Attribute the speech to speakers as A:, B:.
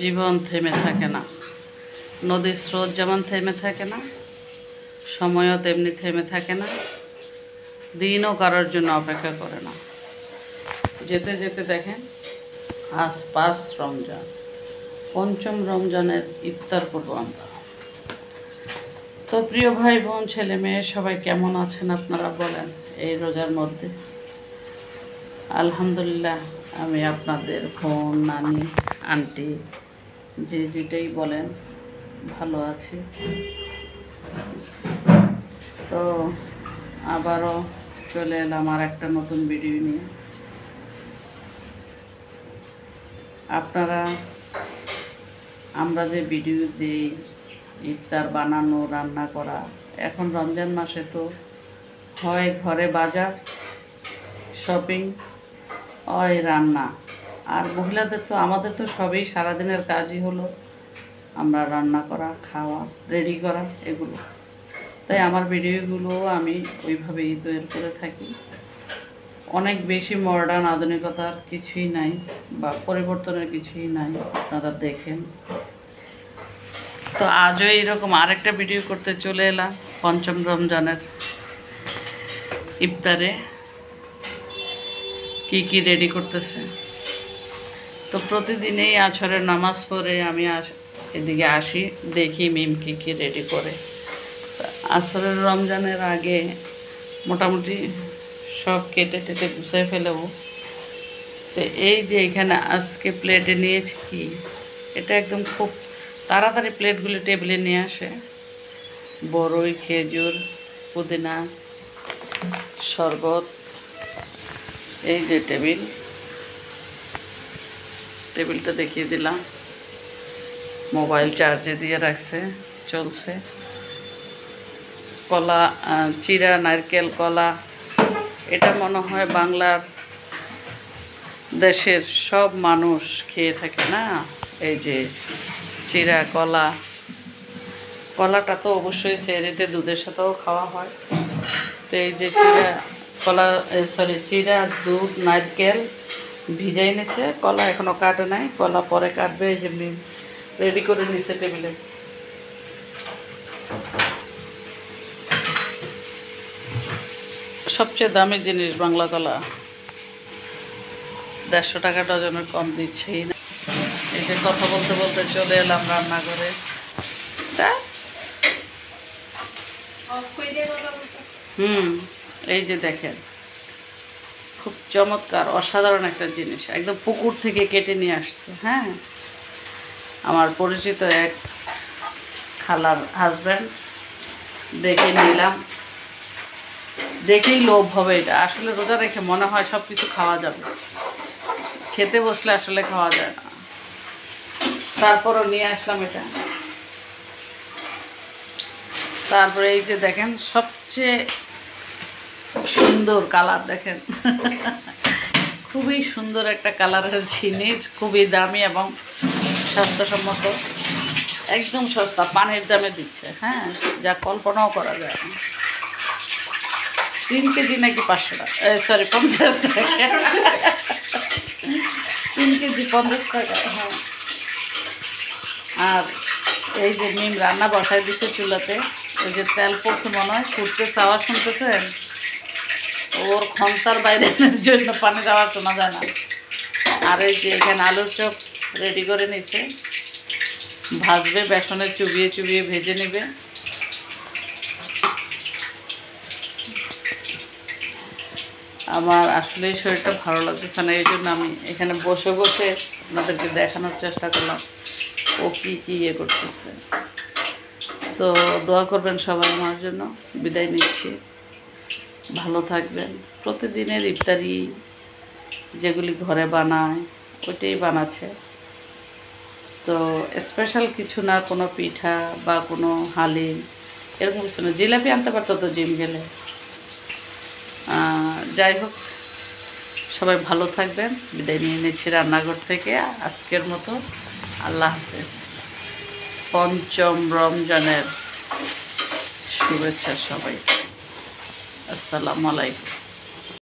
A: জীবন থেমে থাকে না, নদীর স্রোত যেমন থেমে থাকে না, সময়ও তেমনি থেমে থাকে না, দিনও কারোর জন্য অপেক্ষা করে না। যেতে যেতে দেখেন আজ 5 রমজান, পঞ্চম রমজানের ইফতার করবো আমরা। তো প্রিয় ভাই বোন ছেলে মেয়ে সবাই কেমন আছেন আপনারা বলেন এই রোজার মধ্যে? আলহামদুলিল্লাহ, আমি আপনাদের বোন, নানি, আন্টি, যে যেটাই বলেন ভালো আছি। তো আবারও চলে এলাম আর একটা নতুন ভিডিও নিয়ে। আপনারা আমরা যে ভিডিও দিই ইফতার বানানো, রান্না করা, এখন রমজান মাসে তো হয় ঘরে বাজার, শপিং, হয় রান্না। আর মহিলাদের তো আমাদের তো সবই সারাদিনের কাজই হলো আমরা রান্না করা, খাওয়া, রেডি করা, এগুলো। তাই আমার ভিডিওগুলো আমি ওইভাবেই তৈরি করে থাকি। অনেক বেশি মডার্ন আধুনিকতার কিছুই নাই বা পরিবর্তনের কিছুই নাই, আপনারা দেখেন। তো আজও এইরকম আরেকটা ভিডিও করতে চলে এলাম পঞ্চম রমজানের ইফতারে কি কি রেডি করতেছে। তো প্রতিদিনেই আছরের নামাজ পড়ে আমি এদিকে আসি, দেখি মিম কি কি রেডি করে। আসরের রমজানের আগে মোটামুটি সব কেটে টেটে গুছিয়ে ফেলবো। তো এই যে এখানে আজকে প্লেটে নিয়েছি কি, এটা একদম খুব তাড়াতাড়ি প্লেটগুলি টেবিলে নিয়ে আসে। বড়ই, খেজুর, পুদিনা, শরবত। এই যে টেবিলটা দেখিয়ে দিলাম। মোবাইল চার্জে দিয়ে রাখছে, চলছে। কলা, চিরা, নারকেল, কলা, এটা মনে হয় বাংলার দেশের সব মানুষ খেয়ে থাকে না। এই যে চিরা, কলাটা তো অবশ্যই সেহরিতে দুধের সাথেও খাওয়া হয়। তো এই যে চিরা, দুধ, নারকেল ভিজাই নিছে। কলা এখনও কাটে নাই, কলা পরে কাটবে। এই যে রেডি করে নিছে টেবিলে। সবচেয়ে দামি জিনিস বাংলা কলা, 150 টাকা ডজনের কম দিচ্ছেই না। এই যে কথা বলতে বলতে চলে এলাম রান্নাঘরে। এই যে দেখেন, খুব চমৎকার অসাধারণ একটা জিনিস, একদম পুকুর থেকে কেটে নিয়ে আসছে। হ্যাঁ, আমার পরিচিত এক খালার হাজব্যান্ড, দেখে নিলাম। দেখেই লোভ হবে। এটা আসলে রোজা রেখে মনে হয় সব কিছু খাওয়া যাবে, খেতে বসলে আসলে খাওয়া যায় না। তারপরও নিয়ে আসলাম এটা। তারপরে এই যে দেখেন সবচেয়ে সুন্দর কালার, দেখেন খুবই সুন্দর একটা কালারের জিনিস, খুবই দামি এবং স্বাস্থ্যসম্মত, একদম সস্তা, পানির দামে দিচ্ছে। হ্যাঁ, যা কল্পনাও করা যায় না। 3 কেজি নাকি 500 টাকা, 50 টাকা। 3 কেজি 50 টাকা। হ্যাঁ, আর এই যে মিম রান্না বসায় দিচ্ছে চুলাতে। ওই যে তেল পড়ছে মনে হয়, ফুটতে আওয়াজ শুনতেছেন। ওর ক্ষমতার বাইরে জন্য পানি দেওয়ার শোনা যায় না। আর এই যে এখানে আলুর চপ রেডি করে নিচ্ছে, ভাজবে, বেসনে চুবিয়ে চুবিয়ে ভেজে নেবে। আমার আসলেই শরীরটা ভালো লাগতেছে না, এই জন্য আমি এখানে বসে বসে আপনাদেরকে দেখানোর চেষ্টা করলাম ও কী কী ইয়ে করতেছে। তো দোয়া করবেন সবাই আমার জন্য। বিদায় নিচ্ছি, ভালো থাকবেন। প্রতিদিনের ইফতারি যেগুলি ঘরে বানায় ওইটাই বানাচ্ছে। তো স্পেশাল কিছু না, কোনো পিঠা বা কোনো হালিম এরকম কিছু না। জিলাপি আনতে পারতো তো জিম গেলে। যাই হোক, সবাই ভালো থাকবেন। বিদায় নিয়ে নিচ্ছি রান্নাঘর থেকে আজকের মতো। আল্লাহ হাফেজ। পঞ্চম রমজানের শুভেচ্ছা সবাই। আসসালামু আলাইকুম।